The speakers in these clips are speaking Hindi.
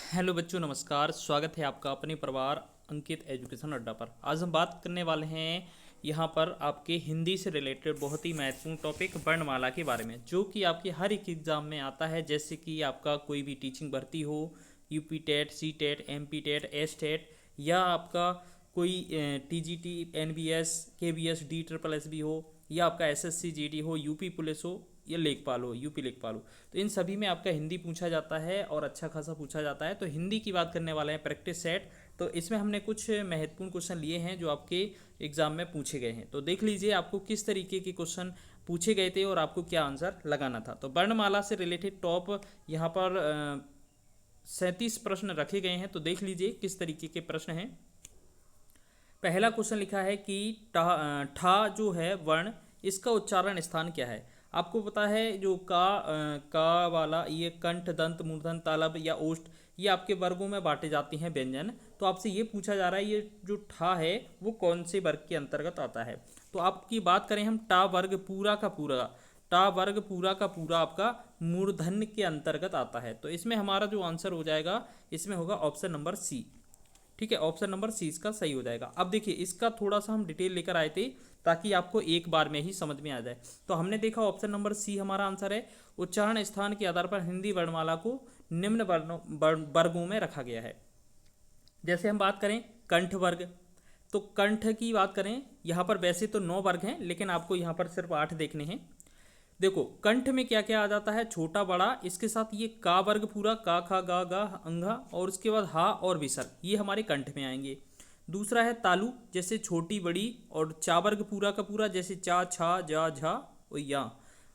हेलो बच्चों, नमस्कार। स्वागत है आपका अपने परिवार अंकित एजुकेशन अड्डा पर। आज हम बात करने वाले हैं यहाँ पर आपके हिंदी से रिलेटेड बहुत ही महत्वपूर्ण टॉपिक वर्णमाला के बारे में, जो कि आपके हर एक एग्ज़ाम में आता है। जैसे कि आपका कोई भी टीचिंग भर्ती हो, UP TET, C TET, MP TET, S TET, या आपका कोई TGT, NBS, KBS, D triple S B हो, या आपका एसएससी जीडी हो, यूपी पुलिस हो, या लेखपाल हो, यूपी लेखपाल हो, तो इन सभी में आपका हिंदी पूछा जाता है और अच्छा खासा पूछा जाता है। तो हिंदी की बात करने वाले हैं, प्रैक्टिस सेट। तो इसमें हमने कुछ महत्वपूर्ण क्वेश्चन लिए हैं जो आपके एग्जाम में पूछे गए हैं। तो देख लीजिए आपको किस तरीके के क्वेश्चन पूछे गए थे और आपको क्या आंसर लगाना था। तो वर्णमाला से रिलेटेड टॉप यहाँ पर 37 प्रश्न रखे गए हैं। तो देख लीजिए किस तरीके के प्रश्न हैं। पहला क्वेश्चन लिखा है कि ठा जो है वर्ण, इसका उच्चारण स्थान क्या है। आपको पता है जो का वाला ये कंठ, दंत, मूर्धन, तालब या ओष्ठ, ये आपके वर्गों में बांटे जाते हैं व्यंजन। तो आपसे ये पूछा जा रहा है ये जो ठा है वो कौन से वर्ग के अंतर्गत आता है। तो आपकी बात करें हम, टा वर्ग पूरा का पूरा, टा वर्ग पूरा का पूरा आपका मूर्धन्य के अंतर्गत आता है। तो इसमें हमारा जो आंसर हो जाएगा, इसमें होगा ऑप्शन नंबर सी। ठीक है, ऑप्शन नंबर सी इसका सही हो जाएगा। अब देखिए इसका थोड़ा सा हम डिटेल लेकर आए थे ताकि आपको एक बार में ही समझ में आ जाए। तो हमने देखा ऑप्शन नंबर सी हमारा आंसर है। उच्चारण स्थान के आधार पर हिंदी वर्णमाला को निम्न वर्गों में रखा गया है। जैसे हम बात करें कंठ वर्ग, तो कंठ की बात करें, यहाँ पर वैसे तो 9 वर्ग हैं, लेकिन आपको यहाँ पर सिर्फ 8 देखने हैं। देखो कंठ में क्या क्या आ जाता है, छोटा बड़ा, इसके साथ ये का वर्ग पूरा, का खा गा गा अंगा, और उसके बाद हा और विसर्ग, ये हमारे कंठ में आएंगे। दूसरा है तालु, जैसे छोटी बड़ी, और चा वर्ग पूरा का पूरा, जैसे चा छा जा झा और या।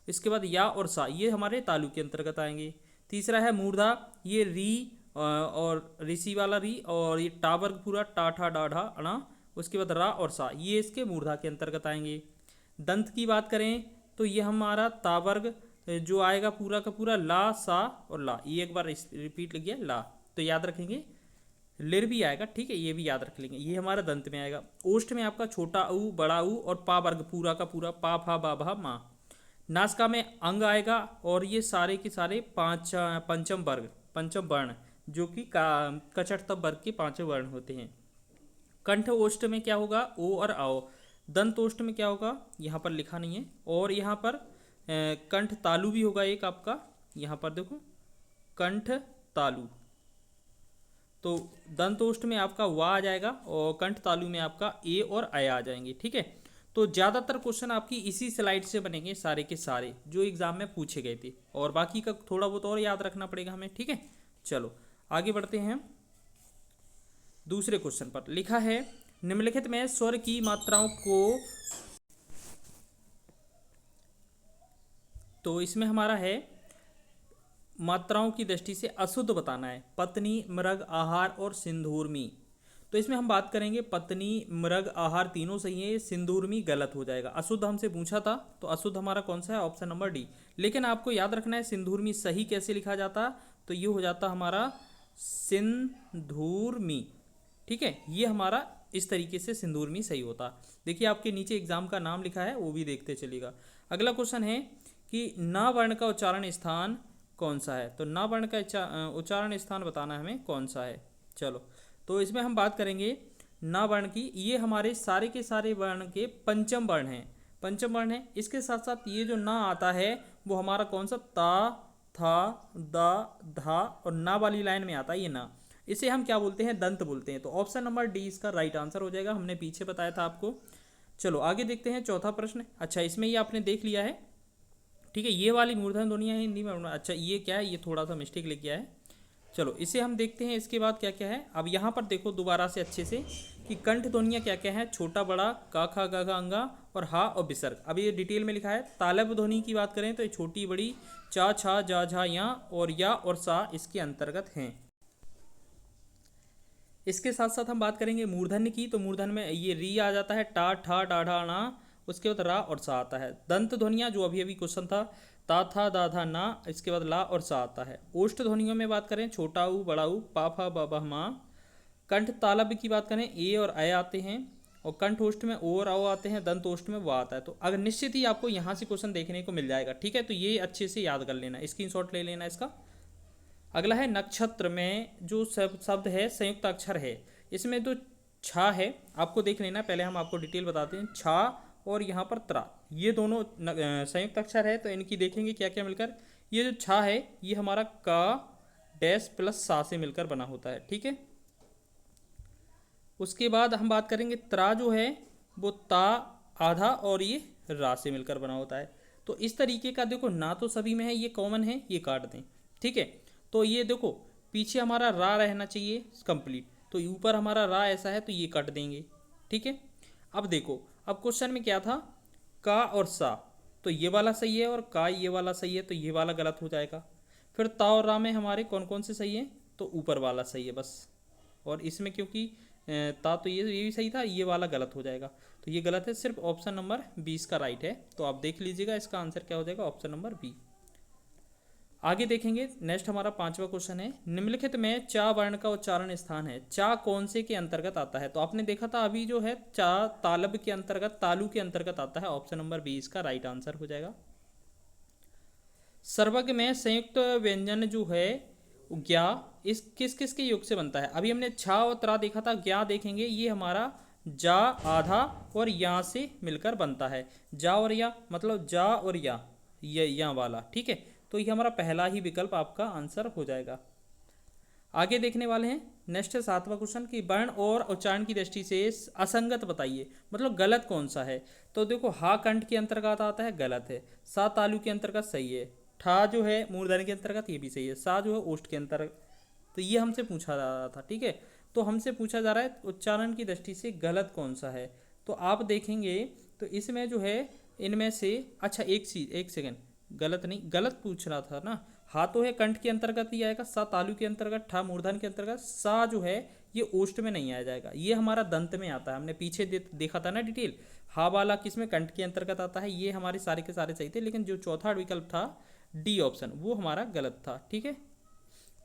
इसके बाद या और सा, ये हमारे तालु के अंतर्गत आएंगे। तीसरा है मूर्धा, ये री और ऋषि वाला री, और ये टा वर्ग पूरा, टा ठा डा ढा अणा, उसके बाद रा और सा, ये इसके मूर्धा के अंतर्गत आएंगे। दंत की बात करें तो ये हमारा तावर्ग जो आएगा पूरा का पूरा, ला सा और ला, ये एक बार रिपीट लिख गया ला, तो याद रखेंगे। लिर भी आएगा, ठीक है, ये भी याद रख लेंगे, ये हमारा दंत में आएगा। ओष्ठ में आपका छोटा ऊ, बड़ा ऊ और पा वर्ग पूरा का पूरा, पा फा बा भा मा। नासिका में अंग आएगा, और ये सारे के सारे पंचम वर्ग, पंचम वर्ण, जो कि कचटतम वर्ग के 5 वर्ण होते हैं। कंठ ओष्ठ में क्या होगा, ओ और आओ। दंत ओष्ठ में क्या होगा, यहाँ पर लिखा नहीं है। और यहाँ पर कंठ तालु भी होगा एक आपका, यहाँ पर देखो कंठ तालु। तो दंतोष्ठ में आपका वा आ जाएगा, और कंठ तालु में आपका ए और अय आ जाएंगे। ठीक है, तो ज़्यादातर क्वेश्चन आपकी इसी स्लाइड से बनेंगे, सारे के सारे जो एग्जाम में पूछे गए थे, और बाकी का थोड़ा बहुत और याद रखना पड़ेगा हमें। ठीक है, चलो आगे बढ़ते हैं। दूसरे क्वेश्चन पर लिखा है, निम्नलिखित में स्वर की मात्राओं को, तो इसमें हमारा है मात्राओं की दृष्टि से अशुद्ध बताना है। पत्नी, मृग, आहार और सिंधूर्मी। तो इसमें हम बात करेंगे पत्नी, मृग, आहार तीनों सही है, सिंदूरमी गलत हो जाएगा। अशुद्ध हमसे पूछा था, तो अशुद्ध हमारा कौन सा है, ऑप्शन नंबर डी। लेकिन आपको याद रखना है सिंदूरमी सही कैसे लिखा जाता, तो ये हो जाता हमारा सिंधूरमी। ठीक है, ये हमारा इस तरीके से सिंदूरमी सही होता। देखिए आपके नीचे एग्जाम का नाम लिखा है, वो भी देखते चलिएगा। अगला क्वेश्चन है कि ना वर्ण का उच्चारण स्थान कौन सा है। तो ना वर्ण का उच्चारण स्थान बताना है हमें कौन सा है। चलो, तो इसमें हम बात करेंगे ना वर्ण की। ये हमारे सारे के सारे वर्ण के पंचम वर्ण हैं, पंचम वर्ण है। इसके साथ साथ ये जो ना आता है वो हमारा कौन सा, ता, था, दा, धा, और ना वाली लाइन में आता है ये ना, इसे हम क्या बोलते हैं, दंत बोलते हैं। तो ऑप्शन नंबर डी इसका राइट आंसर हो जाएगा, हमने पीछे बताया था आपको। चलो आगे देखते हैं चौथा प्रश्न। अच्छा, इसमें ये आपने देख लिया है। ठीक है, ये वाली मूर्धन ध्वनि है हिंदी में। अच्छा ये क्या है, ये थोड़ा सा मिस्टेक लिख गया है। चलो इसे हम देखते हैं इसके बाद क्या क्या है। अब यहाँ पर देखो दोबारा से अच्छे से कि कंठ ध्वनियाँ क्या क्या है, छोटा बड़ा, का खा गा घा अंगा और हा और विसर्ग। अब ये डिटेल में लिखा है। तालब ध्वनि की बात करें तो ये छोटी बड़ी, चा छा जा झा या और सा इसके अंतर्गत हैं। इसके साथ साथ हम बात करेंगे मूर्धन्य की। तो मूर्धन में ये री आ जाता है, टा ठा डाढ़ा ना, उसके बाद रा और सा आता है। दंत ध्वनियाँ जो अभी अभी क्वेश्चन था, ता था दा था ना, इसके बाद ला और सा आता है। ओष्ठ ध्वनियों में बात करें, छोटा ऊ, बड़ा ऊ, पा फा बा बा मा। कंठ तालब की बात करें, ए और अय आते हैं, और कंठ ओष्ठ में ओ और औ आते हैं, दंत ओष्ठ में वा आता है। तो अगर निश्चित ही आपको यहाँ से क्वेश्चन देखने को मिल जाएगा। ठीक है, तो ये अच्छे से याद कर लेना, स्क्रीनशॉट ले लेना इसका। अगला है नक्षत्र में जो शब्द है संयुक्त अक्षर है, इसमें जो छा है आपको देख लेना, पहले हम आपको डिटेल बताते हैं। छा और यहाँ पर त्रा, ये दोनों संयुक्त अक्षर है, तो इनकी देखेंगे क्या क्या मिलकर। ये जो छा है ये हमारा का डैश प्लस सा से मिलकर बना होता है, ठीक है। उसके बाद हम बात करेंगे त्रा जो है वो ता आधा और ये रा से मिलकर बना होता है। तो इस तरीके का देखो, ना तो सभी में है, ये कॉमन है, ये काट दें, ठीक है। तो ये देखो पीछे हमारा रा रहना चाहिए कंप्लीट, तो ऊपर हमारा रा ऐसा है तो ये काट देंगे, ठीक है। अब देखो, अब क्वेश्चन में क्या था, का और सा, तो ये वाला सही है और का ये वाला सही है, तो ये वाला गलत हो जाएगा। फिर ता और रा में हमारे कौन कौन से सही है, तो ऊपर वाला सही है बस। और इसमें क्योंकि ता तो ये भी सही था, ये वाला गलत हो जाएगा, तो ये गलत है। सिर्फ ऑप्शन नंबर 20 का राइट है, तो आप देख लीजिएगा इसका आंसर क्या हो जाएगा, ऑप्शन नंबर बी। आगे देखेंगे, नेक्स्ट हमारा 5वां क्वेश्चन है, निम्नलिखित में चा वर्ण का उच्चारण स्थान है, चा कौन से के अंतर्गत आता है। तो आपने देखा था अभी जो है चा तालब के अंतर्गत, तालु के अंतर्गत आता है, ऑप्शन नंबर 20 का राइट आंसर हो जाएगा। सर्वज्ञ में संयुक्त व्यंजन जो है ज्ञा, इस किस किस के योग से बनता है। अभी हमने छा और त्रा देखा था, ज्ञा देखेंगे ये हमारा जा आधा और या से मिलकर बनता है। जा और या मतलब जा और या वाला, ठीक है। तो ये हमारा पहला ही विकल्प आपका आंसर हो जाएगा। आगे देखने वाले हैं, नेक्स्ट है 7वां क्वेश्चन कि वर्ण और उच्चारण की दृष्टि से असंगत बताइए, मतलब गलत कौन सा है। तो देखो हा कंठ के अंतर्गत आता है, गलत है। सा तालु के अंतर्गत सही है। ठा जो है मूर्धन्य के अंतर्गत, ये भी सही है। सा जो है ओष्ठ के अंतर्गत, तो ये हमसे पूछा जा रहा था, ठीक है। तो हमसे पूछा जा रहा है उच्चारण की दृष्टि से गलत कौन सा है। तो आप देखेंगे तो इसमें जो है इनमें से, अच्छा एक चीज, एक सेकेंड, गलत नहीं, गलत पूछ रहा था ना। हा तो है कंठ के अंतर्गत ही आएगा, सा तालु के अंतर्गत, ठा मूर्धन के अंतर्गत, सा जो है ये ओष्ठ में नहीं आ जाएगा, ये हमारा दंत में आता है। हमने पीछे देखा था ना डिटेल, हा वाला किस में, कंठ के अंतर्गत आता है। ये हमारे सारे के सारे सही थे, लेकिन जो चौथा विकल्प था डी ऑप्शन, वो हमारा गलत था, ठीक है।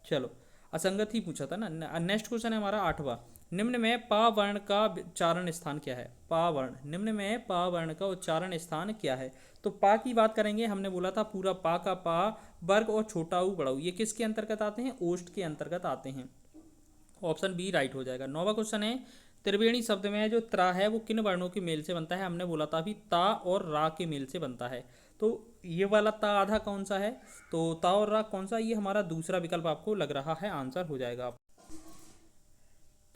चलो, असंगत ही पूछा था ना। नेक्स्ट क्वेश्चन है हमारा 8वां, निम्न में पा वर्ण का उच्चारण स्थान क्या है। पा वर्ण, निम्न में पा वर्ण का उच्चारण स्थान क्या है। तो पा की बात करेंगे, हमने बोला था पूरा पा का पा, वर्ग और छोटा ऊ बड़ा ऊ, ये किसके अंतर्गत आते हैं, ओष्ठ के अंतर्गत आते हैं, ऑप्शन बी राइट हो जाएगा। 9वां क्वेश्चन है, त्रिवेणी शब्द में जो त्रा है वो किन वर्णों के मेल से बनता है। हमने बोला था अभी ता और रा के मेल से बनता है। तो ये वाला ता आधा कौन सा है, तो ता और रा कौन सा, ये हमारा दूसरा विकल्प आपको लग रहा है, आंसर हो जाएगा।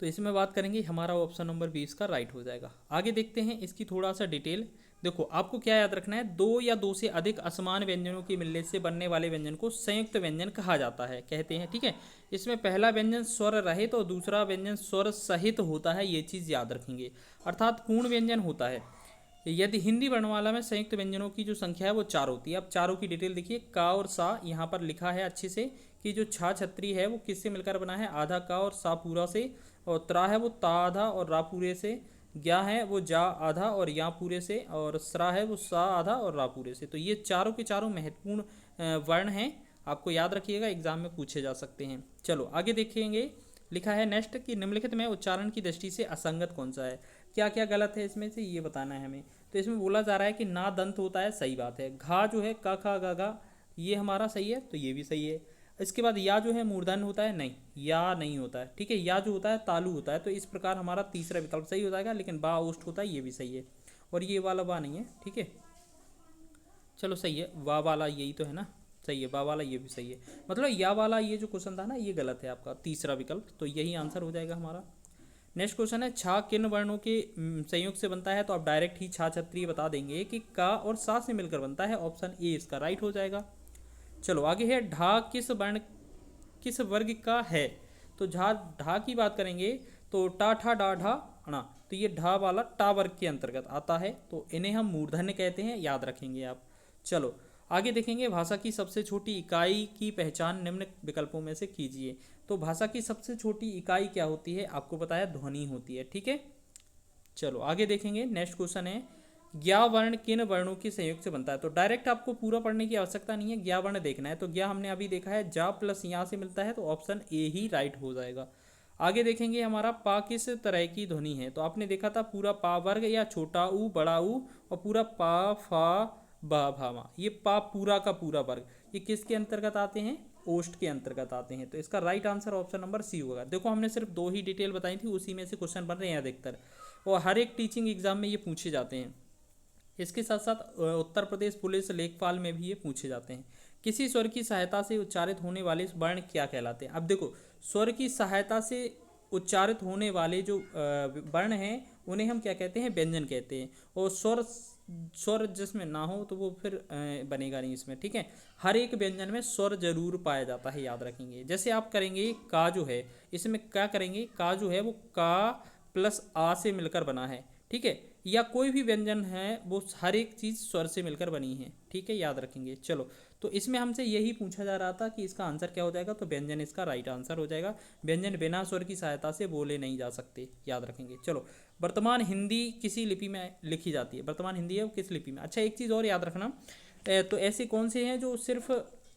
तो इसमें बात करेंगे, हमारा ऑप्शन नंबर 20 का राइट हो जाएगा। आगे देखते हैं इसकी थोड़ा सा डिटेल। देखो आपको क्या याद रखना है, दो या दो से अधिक असमान व्यंजनों के मिलने से बनने वाले व्यंजन को संयुक्त व्यंजन कहा जाता है, कहते हैं, ठीक है। इसमें पहला व्यंजन स्वर रहित और दूसरा व्यंजन स्वर सहित होता है, ये चीज़ याद रखेंगे, अर्थात पूर्ण व्यंजन होता है। यदि हिंदी वर्णमाला में संयुक्त व्यंजनों की जो संख्या है वो 4 होती है। अब चारों की डिटेल देखिए, का और सा यहाँ पर लिखा है अच्छे से कि जो छा छत्री है वो किससे मिलकर बना है, आधा का और सा पूरा से, और त्रा है वो ता आधा और रा पूरे से, ज्ञा है वो जा आधा और या पूरे से, और स्रा है वो सा आधा और रा पूरे से। तो ये चारों के चारों महत्वपूर्ण वर्ण हैं, आपको याद रखिएगा, एग्जाम में पूछे जा सकते हैं। चलो आगे देखेंगे, लिखा है नेक्स्ट कि निम्नलिखित में उच्चारण की दृष्टि से असंगत कौन सा है। क्या क्या गलत है इसमें से, ये बताना है हमें। तो इसमें बोला जा रहा है कि ना दंत होता है, सही बात है। घा जो है का खा गा गा, ये हमारा सही है, तो ये भी सही है। इसके बाद या जो है मूर्धन्य होता है, नहीं, या नहीं होता है, ठीक है। या जो होता है तालु होता है, तो इस प्रकार हमारा तीसरा विकल्प सही हो जाएगा। लेकिन बा ओष्ठ होता है, ये भी सही है, और ये वाला बा नहीं है, ठीक है। चलो सही है, वा वाला यही तो है ना, सही है, बा वाला ये भी सही है। मतलब या वाला ये जो क्वेश्चन था ना, ये गलत है आपका तीसरा विकल्प, तो यही आंसर हो जाएगा हमारा। नेक्स्ट क्वेश्चन है, छा किन वर्णों के संयोग से बनता है। तो आप डायरेक्ट ही छा छत्री बता देंगे कि का और सा से मिलकर बनता है, ऑप्शन ए इसका राइट हो जाएगा। चलो आगे है, ढा किस वर्ण किस वर्ग का है। तो ढा की बात करेंगे तो टा ठा डा ढा अणा, तो ये ढा वाला टा वर्ग के अंतर्गत आता है, तो इन्हें हम मूर्धन्य कहते हैं, याद रखेंगे आप। चलो आगे देखेंगे, भाषा की सबसे छोटी इकाई की पहचान निम्न विकल्पों में से कीजिए। तो भाषा की सबसे छोटी इकाई क्या होती है, आपको पता है ध्वनि होती है, ठीक है। चलो आगे देखेंगे, नेक्स्ट क्वेश्चन है, ज्ञा वर्ण किन वर्णों के संयोग से बनता है। तो डायरेक्ट आपको पूरा पढ़ने की आवश्यकता नहीं है, ज्ञा वर्ण देखना है। तो ज्ञा हमने अभी देखा है, जा प्लस यहाँ से मिलता है, तो ऑप्शन ए ही राइट हो जाएगा। आगे देखेंगे हमारा पा किस तरह की ध्वनि है। तो आपने देखा था पूरा पा वर्ग या छोटा ऊ बड़ा ऊ, और पूरा पा फा बा भामा, ये पा पूरा का पूरा वर्ग, ये किसके अंतर्गत आते हैं, ओष्ठ के अंतर्गत आते हैं। तो इसका right answer option number C होगा। देखो हमने सिर्फ 2 ही डिटेल बताई थी, उसी में से क्वेश्चन बन रहे हैं अधिकतर, और हर एक टीचिंग एग्जाम में ये पूछे जाते हैं। इसके साथ साथ उत्तर प्रदेश पुलिस लेखपाल में भी ये पूछे जाते हैं। किसी स्वर की सहायता से उच्चारित होने वाले वर्ण क्या कहलाते हैं? अब देखो, स्वर की सहायता से उच्चारित होने वाले जो वर्ण हैं उन्हें हम क्या कहते हैं? व्यंजन कहते हैं। और स्वर स्वर जिसमें ना हो तो वो फिर बनेगा नहीं इसमें, ठीक है। हर एक व्यंजन में स्वर जरूर पाया जाता है, याद रखेंगे। जैसे आप करेंगे का जो है, इसमें क्या करेंगे, का जो है वो का प्लस आ से मिलकर बना है, ठीक है। या कोई भी व्यंजन है वो हर एक चीज़ स्वर से मिलकर बनी है, ठीक है, याद रखेंगे। चलो, तो इसमें हमसे यही पूछा जा रहा था कि इसका आंसर क्या हो जाएगा, तो व्यंजन इसका राइट आंसर हो जाएगा। व्यंजन बिना स्वर की सहायता से बोले नहीं जा सकते, याद रखेंगे। चलो, वर्तमान हिंदी किसी लिपि में लिखी जाती है? वर्तमान हिंदी है वो किस लिपि में? अच्छा, एक चीज़ और याद रखना, तो ऐसे कौन से हैं जो सिर्फ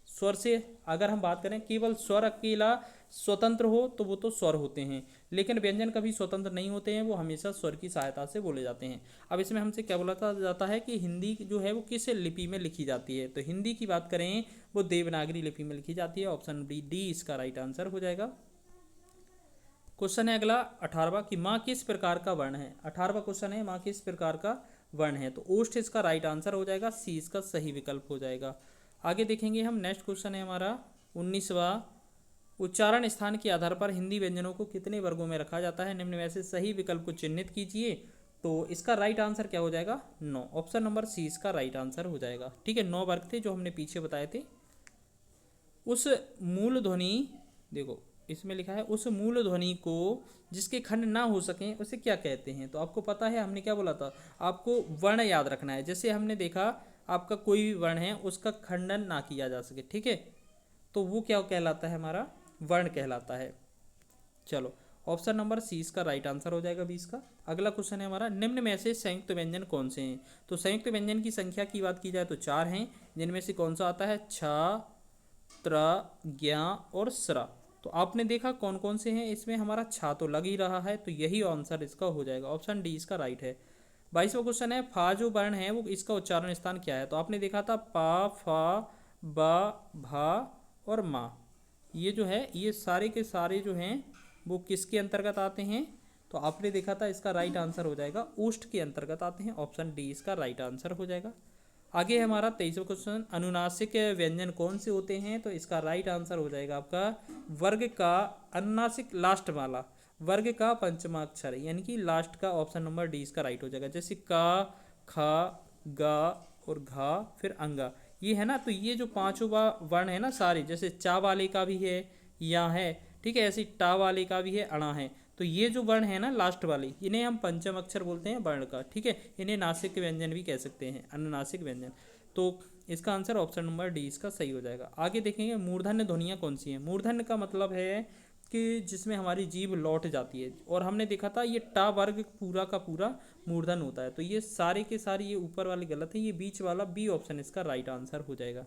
स्वर से, अगर हम बात करें केवल स्वर अकेला स्वतंत्र हो तो वो तो स्वर होते हैं, लेकिन व्यंजन कभी स्वतंत्र नहीं होते हैं, वो हमेशा स्वर की सहायता से बोले जाते हैं। अब इसमें हमसे क्या बोला जाता है कि हिंदी जो है वो किस लिपि में लिखी जाती है? तो हिंदी की बात करें वो देवनागरी लिपि में लिखी जाती है। ऑप्शन डी इसका राइट आंसर हो जाएगा। क्वेश्चन है अगला 18वां कि माँ किस प्रकार का वर्ण है? 18वां क्वेश्चन है, माँ किस प्रकार का वर्ण है? तो ओष्ठ इसका राइट आंसर हो जाएगा, सी इसका सही विकल्प हो जाएगा। आगे देखेंगे हम, नेक्स्ट क्वेश्चन है हमारा 19वां, उच्चारण स्थान के आधार पर हिंदी व्यंजनों को कितने वर्गों में रखा जाता है? निम्न में से सही विकल्प को चिन्हित कीजिए। तो इसका राइट आंसर क्या हो जाएगा? 9। ऑप्शन नंबर सी इसका राइट आंसर हो जाएगा, ठीक है। 9 वर्ग थे जो हमने पीछे बताए थे। उस मूल ध्वनि, देखो इसमें लिखा है उस मूल ध्वनि को जिसके खंड ना हो सकें उसे क्या कहते हैं? तो आपको पता है हमने क्या बोला था, आपको वर्ण याद रखना है। जैसे हमने देखा आपका कोई भी वर्ण है उसका खंडन ना किया जा सके, ठीक है, तो वो क्या कहलाता है? हमारा वर्ण कहलाता है। चलो, ऑप्शन नंबर सी इसका राइट आंसर हो जाएगा 20 का। अगला क्वेश्चन है हमारा, निम्न में से संयुक्त व्यंजन कौन से हैं? तो संयुक्त व्यंजन की संख्या की बात की जाए तो 4 हैं, जिनमें से कौन सा आता है? छ, त्र, ज्ञ और स्र। तो आपने देखा कौन कौन से हैं, इसमें हमारा छा तो लग ही रहा है, तो यही आंसर इसका हो जाएगा। ऑप्शन डी इसका राइट है। 22वां क्वेश्चन है, फा जो वर्ण है वो इसका उच्चारण स्थान क्या है? तो आपने देखा था पा, फा, ब, भा और मा, ये जो है ये सारे के सारे जो हैं वो किसके अंतर्गत आते हैं? तो आपने देखा था इसका राइट आंसर हो जाएगा ओष्ठ के अंतर्गत आते हैं। ऑप्शन डी इसका राइट आंसर हो जाएगा। आगे हमारा 23वां क्वेश्चन, अनुनासिक व्यंजन कौन से होते हैं? तो इसका राइट आंसर हो जाएगा आपका वर्ग का अनुनासिक लास्ट वाला, वर्ग का पंचमा अक्षर, यानी कि लास्ट का। ऑप्शन नंबर डी इसका राइट हो जाएगा। जैसे का, खा, गा और घा, फिर अंगा, ये है ना। तो ये जो पांचों वर्ण है ना सारे, जैसे चा वाले का भी है, या है, ठीक है, ऐसे टा वाले का भी है, अणा है। तो ये जो वर्ण है ना लास्ट वाले, इन्हें हम पंचम अक्षर बोलते हैं वर्ण का, ठीक है। इन्हें नासिक व्यंजन भी कह सकते हैं, अनुनासिक व्यंजन। तो इसका आंसर ऑप्शन नंबर डी इसका सही हो जाएगा। आगे देखेंगे मूर्धन्य ध्वनियाँ कौन सी हैं? मूर्धन्य का मतलब है कि जिसमें हमारी जीभ लौट जाती है, और हमने देखा था ये टा वर्ग पूरा का पूरा मूर्धन होता है। तो ये सारे के सारे ये ऊपर वाले गलत है, ये बीच वाला बी ऑप्शन इसका राइट आंसर हो जाएगा।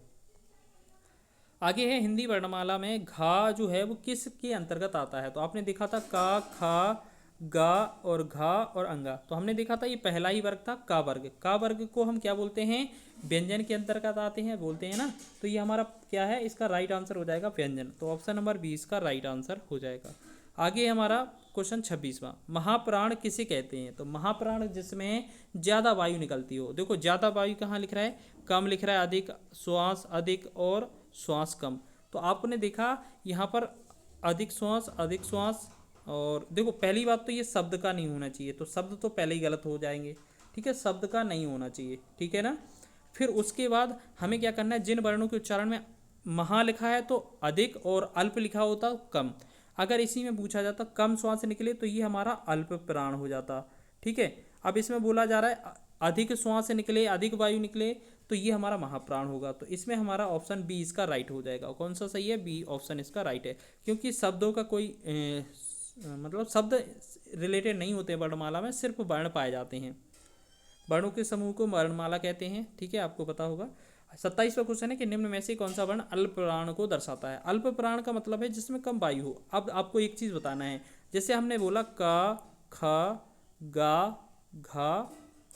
आगे है हिंदी वर्णमाला में घा जो है वो किसके अंतर्गत आता है? तो आपने देखा था का, खा, गा और घा और अंगा। तो हमने देखा था ये पहला ही वर्ग था का वर्ग। का वर्ग को हम क्या बोलते हैं? व्यंजन के अंतर्गत आते हैं, बोलते हैं ना। तो ये हमारा क्या है? इसका राइट आंसर हो जाएगा व्यंजन। तो ऑप्शन नंबर 20 का राइट आंसर हो जाएगा। आगे हमारा क्वेश्चन 26वां, महाप्राण किसे कहते हैं? तो महाप्राण जिसमें ज़्यादा वायु निकलती हो। देखो ज़्यादा वायु कहाँ लिख रहा है? कम लिख रहा है, अधिक श्वास अधिक और श्वास कम। तो आपने देखा यहाँ पर अधिक श्वास, और देखो पहली बात तो ये शब्द का नहीं होना चाहिए, तो शब्द तो पहले ही गलत हो जाएंगे, ठीक है, शब्द का नहीं होना चाहिए, ठीक है ना। फिर उसके बाद हमें क्या करना है, जिन वर्णों के उच्चारण में महा लिखा है तो अधिक और अल्प लिखा होता कम। अगर इसी में पूछा जाता कम श्वास निकले तो ये हमारा अल्प प्राण हो जाता, ठीक है। अब इसमें बोला जा रहा है अधिक श्वास निकले, अधिक वायु निकले, तो ये हमारा महाप्राण होगा। तो इसमें हमारा ऑप्शन बी इसका राइट हो जाएगा। कौन सा सही है? बी ऑप्शन इसका राइट है, क्योंकि शब्दों का कोई मतलब शब्द रिलेटेड नहीं होते वर्णमाला में, सिर्फ वर्ण पाए जाते हैं। वर्णों के समूह को वर्णमाला कहते हैं, ठीक है, आपको पता होगा। 27वां क्वेश्चन है कि निम्न में से कौन सा वर्ण अल्प प्राण को दर्शाता है? अल्प प्राण का मतलब है जिसमें कम वायु हो। अब आपको एक चीज़ बताना है, जैसे हमने बोला का, ख, गा, घा,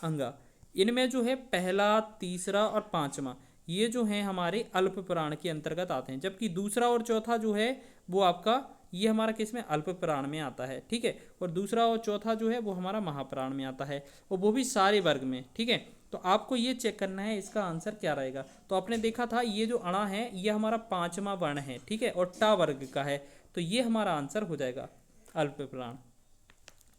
अंगा, इनमें जो है पहला, तीसरा और पांचवा, ये जो है हमारे अल्प प्राण के अंतर्गत आते हैं, जबकि दूसरा और चौथा जो है वो आपका ये हमारा किस में अल्प प्राण में आता है, ठीक है। और दूसरा और चौथा जो है वो हमारा महाप्राण में आता है, और वो भी सारे वर्ग में, ठीक है। तो आपको ये चेक करना है इसका आंसर क्या रहेगा। तो आपने देखा था ये जो अणा है ये हमारा 5वां वर्ण है, ठीक है, और टा वर्ग का है, तो ये हमारा आंसर हो जाएगा अल्प प्राण।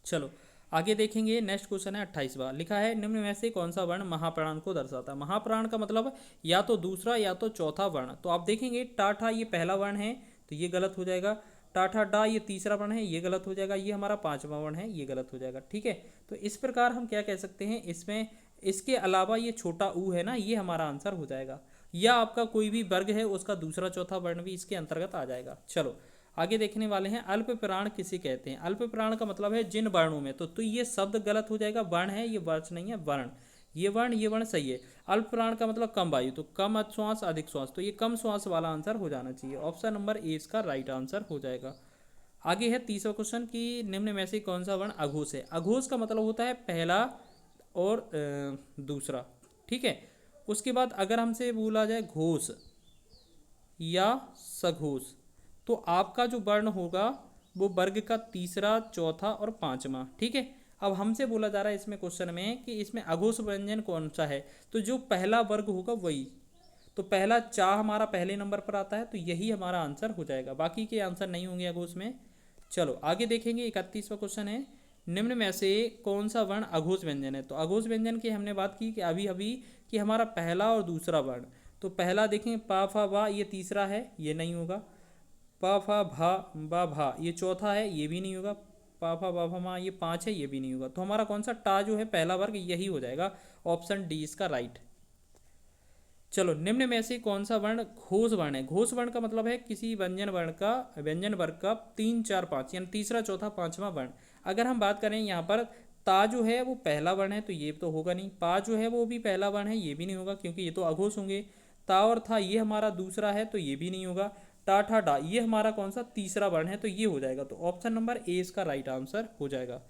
चलो आगे देखेंगे। नेक्स्ट क्वेश्चन है 28वां। लिखा है निम्न में से कौन सा वर्ण महाप्राण को दर्शाता है। महाप्राण का मतलब या तो दूसरा या तो चौथा वर्ण। तो आप देखेंगे टाठा ये पहला वर्ण है तो ये गलत हो जाएगा, टाठा डा ये तीसरा वर्ण है ये गलत हो जाएगा, ये हमारा 5वां वर्ण है ये गलत हो जाएगा, ठीक है। तो इस प्रकार हम क्या कह सकते हैं इसमें, इसके अलावा ये छोटा ऊ है ना, ये हमारा आंसर हो जाएगा, या आपका कोई भी वर्ग है उसका दूसरा चौथा वर्ण भी इसके अंतर्गत आ जाएगा। चलो आगे देखने वाले हैं अल्प प्राण किसे कहते हैं। अल्प प्राण का मतलब है जिन वर्णों में, तो ये शब्द गलत हो जाएगा, वर्ण है ये वर्ण नहीं है, वर्ण, ये वर्ण सही है। अल्प प्राण का मतलब कम वायु, तो कम श्वास अधिक श्वास, तो ये कम श्वास वाला आंसर हो जाना चाहिए, ऑप्शन नंबर ए इसका राइट आंसर हो जाएगा। आगे है 30वां क्वेश्चन कि निम्न में से कौन सा वर्ण अघोष है। अघोष का मतलब होता है पहला और दूसरा, ठीक है। उसके बाद अगर हमसे बोला जाए घोष या सघोष, तो आपका जो वर्ण होगा वो वर्ग का तीसरा चौथा और 5वां, ठीक है। अब हमसे बोला जा रहा है इसमें क्वेश्चन में कि इसमें अघोष व्यंजन कौन सा है, तो जो पहला वर्ग होगा वही, तो पहला चा हमारा पहले नंबर पर आता है, तो यही हमारा आंसर हो जाएगा, बाकी के आंसर नहीं होंगे अघोष में। चलो आगे देखेंगे 31वां क्वेश्चन है निम्न में से कौन सा वर्ण अघोष व्यंजन है। तो अघोष व्यंजन की हमने बात की कि अभी कि हमारा पहला और दूसरा वर्ण, तो पहला देखें पा फा बा ये तीसरा है ये नहीं होगा, पा फा भा बा भा ये चौथा है ये भी नहीं होगा, पा फा बा फा मा ये 5 है ये भी नहीं होगा, तो हमारा कौन सा टा जो है पहला वर्ग यही हो जाएगा, ऑप्शन डी इसका राइट। चलो निम्न में से कौन सा वर्ण घोष वर्ण है। घोष वर्ण का मतलब है किसी व्यंजन वर्ग का 3 4 5 यानी तीसरा चौथा 5वां वर्ण। अगर हम बात करें यहाँ पर ता जो है वो पहला वर्ण है तो ये तो होगा नहीं, पा जो है वो भी पहला वर्ण है ये भी नहीं होगा क्योंकि ये तो अघोष होंगे, ता और था ये हमारा दूसरा है तो ये भी नहीं होगा, टा ठा डा ये हमारा कौन सा तीसरा वर्ण है तो ये हो जाएगा, तो ऑप्शन नंबर ए इसका राइट आंसर हो जाएगा।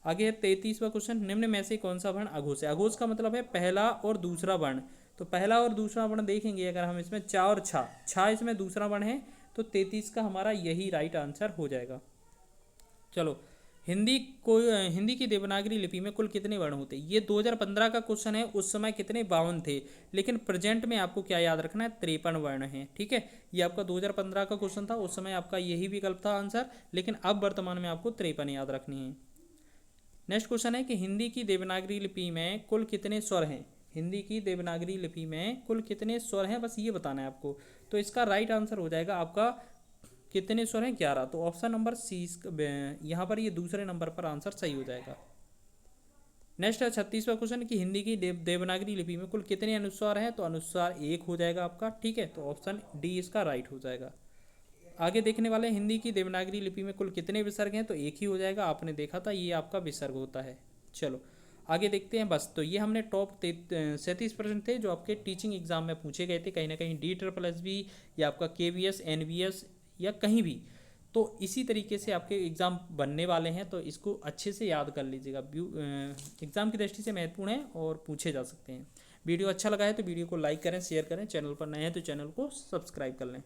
आगे है 33वां क्वेश्चन निम्न में से कौन सा वर्ण अघोष है। अघोष का मतलब है पहला और दूसरा वर्ण, तो पहला और दूसरा वर्ण देखेंगे अगर हम इसमें चा और छा इसमें दूसरा वर्ण है, तो 33 का हमारा यही राइट आंसर हो जाएगा। चलो हिंदी की देवनागरी लिपि में कुल कितने वर्ण होते हैं। ये 2015 का क्वेश्चन है, उस समय कितने 52 थे, लेकिन प्रेजेंट में आपको क्या याद रखना है 53 वर्ण है, ठीक है। ये आपका 2015 का क्वेश्चन था, उस समय आपका यही विकल्प था आंसर, लेकिन अब वर्तमान में आपको 53 याद रखनी है। नेक्स्ट क्वेश्चन है कि हिंदी की देवनागरी लिपि में कुल कितने स्वर हैं। हिंदी की देवनागरी लिपि में कुल कितने स्वर हैं, बस ये बताना है आपको, तो इसका राइट आंसर हो जाएगा आपका कितने स्वर हैं 11, तो ऑप्शन नंबर सी यहाँ पर ये दूसरे नंबर पर आंसर सही हो जाएगा। नेक्स्ट है 36वां क्वेश्चन कि हिंदी की देवनागरी लिपि में कुल कितने अनुस्वार हैं, तो अनुस्वार 1 हो जाएगा आपका, ठीक है, तो ऑप्शन डी इसका राइट हो जाएगा। आगे देखने वाले हिंदी की देवनागरी लिपि में कुल कितने विसर्ग हैं, तो 1 ही हो जाएगा, आपने देखा था ये आपका विसर्ग होता है। चलो आगे देखते हैं। बस तो ये हमने टॉप 37% थे जो आपके टीचिंग एग्जाम में पूछे गए थे, कहीं ना कहीं DSSB या आपका KVS NVS या कहीं भी, तो इसी तरीके से आपके एग्ज़ाम बनने वाले हैं, तो इसको अच्छे से याद कर लीजिएगा, एग्ज़ाम की दृष्टि से महत्वपूर्ण है और पूछे जा सकते हैं। वीडियो अच्छा लगा है तो वीडियो को लाइक करें, शेयर करें, चैनल पर नए हैं तो चैनल को सब्सक्राइब कर लें।